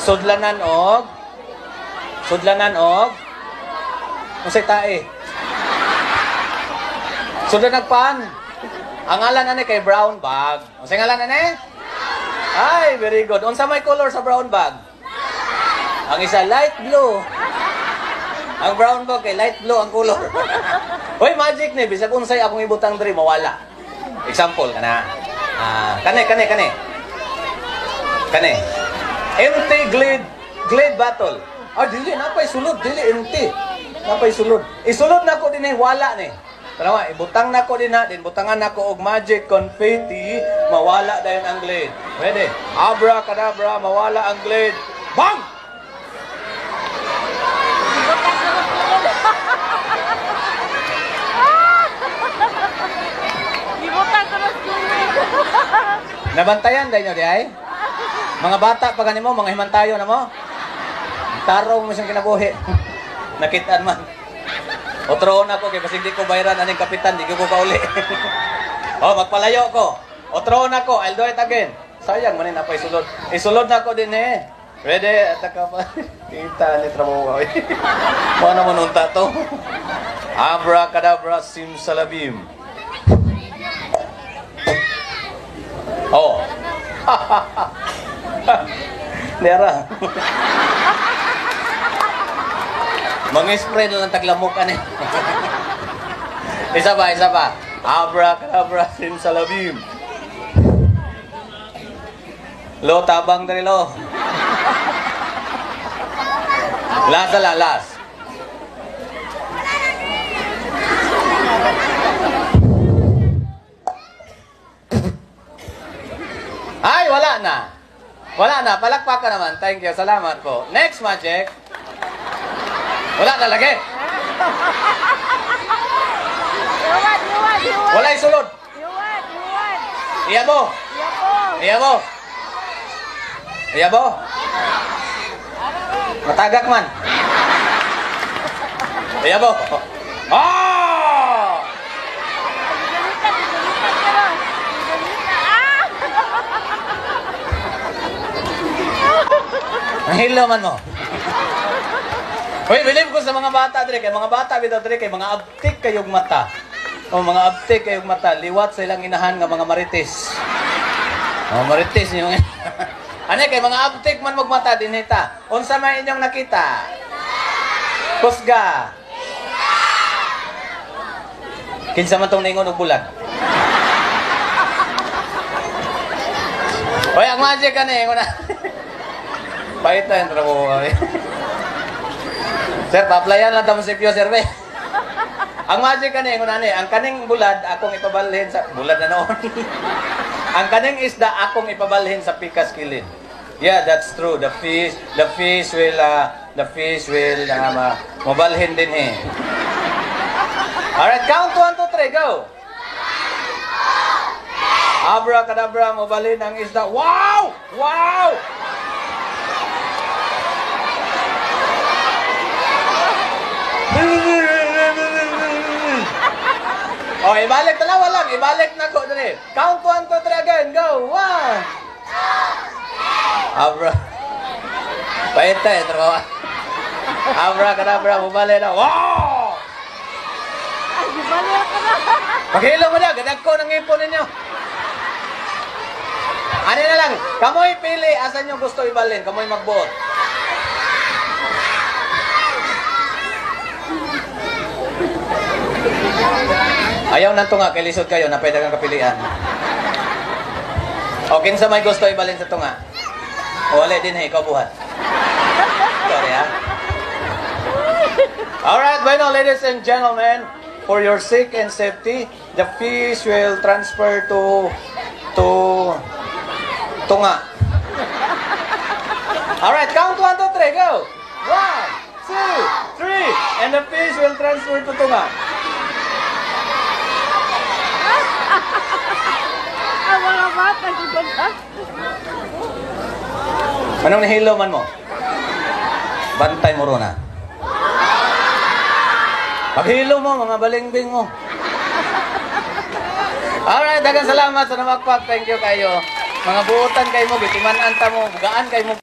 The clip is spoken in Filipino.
Sudlanan og unsay tae? Sudlanan pan. Ang ngalan ani kay brown bag. Unsay ngalan ani? Ay, very good. Unsa may color sa brown bag? Ang isa light blue. Ang brown bag kay light blue ang color. Hoy, magic ni bisag unsay akong ibutang diri mawala. Example kana. Kane. Empty glade bottle. Dili napay sulod, dili empty. Napay sulod. Isulod nako dinhi wala ni. Tanawa, ibutang nako dinha, din butangan nako og magic confetti, mawala dayon ang glade. Ready? Abracadabra, mawala ang glade. Bang! Nabantayan dayon di ay? Mga bata pa kanimo, mga himantayo na mo. Tarong mo siyang kinabuhi. Nakitaan man. Otroon ako kay basig di ko bayaran aning kapitan, di ko kauli. Magpalayo ko. Otroon ako, I'll do it again. Sayang man na pa isulod. Isulod na ako din eh. Ready? Ataka pa. Kita ni trabaho. Ano mo nunta to? Abracadabra simsalabim. Nera. Mang-spray na lang taglamukan eh. Isa pa. Abracadabra simsalabim. Lo, tabang dari lo. Last. Ay, wala na. Palakpakan naman. Thank you. Salamat po. Next magic. Wala na lagi. Wala isulod. Iyabo. Matagak man. Iyabo. Ang hilo man mo. Hoy, believe ko sa mga bata dire kay mga bata bitaw dire kay mga abtik kayog mata. Mga abtik kayog mata, liwat sa ilang inahan nga mga marites. Marites yung ano kay mga abtik man magmata dinita. Unsa may inyong nakita? Kusga. Kinsa man tong ningon og bulag? Hoy, ang magic kani nguna. Pahit na yung trabaho kami. Sir, paplayan lang tamo si Pio, sir. Ang magic kaning, ang kaning bulad, akong ipabalhin sa... Bulad na noon. Ang kaning isda, akong ipabalhin sa pikas kilid. Yeah, that's true. The fish will mabalhin din eh. Alright, count 1, 2, 3, go! Abracadabra, mabalhin ang isda. Wow! Ibalik dalawa lang. Ibalik na ko dali. Count 1, 2, 3 again. Go. 1. Pahit tayo. Trabawa. Abracadabra. Mubalik na. Wow! Balik ka na. Paghilo mo na. Gadag ko ng ipon ninyo. Ano na lang. Kamoy pili. Asan nyo gusto ibalin? Kamoy magbuot. Ayaw na ito nga, kay lisod kayo na pwede kang kapilian. O, kinsa may gusto ibalin sa tunga? O, wala din ikaw buhat. Sorry, ha? Alright, bueno, ladies and gentlemen, for your sake and safety, the fish will transfer to tunga. Alright, count 1, 2, 3, go! 1, 2, 3, and the fish will transfer to tunga. Ang mga bata, sigod na. Anong nahilo man mo? Bantay mo ron, ha? Paghilo mo, mga balingbing mo. Alright, dagang salamat sa namakpak. Thank you kayo. Mga buutan kayo mo, bitiman anta mo, bugaan kayo mo.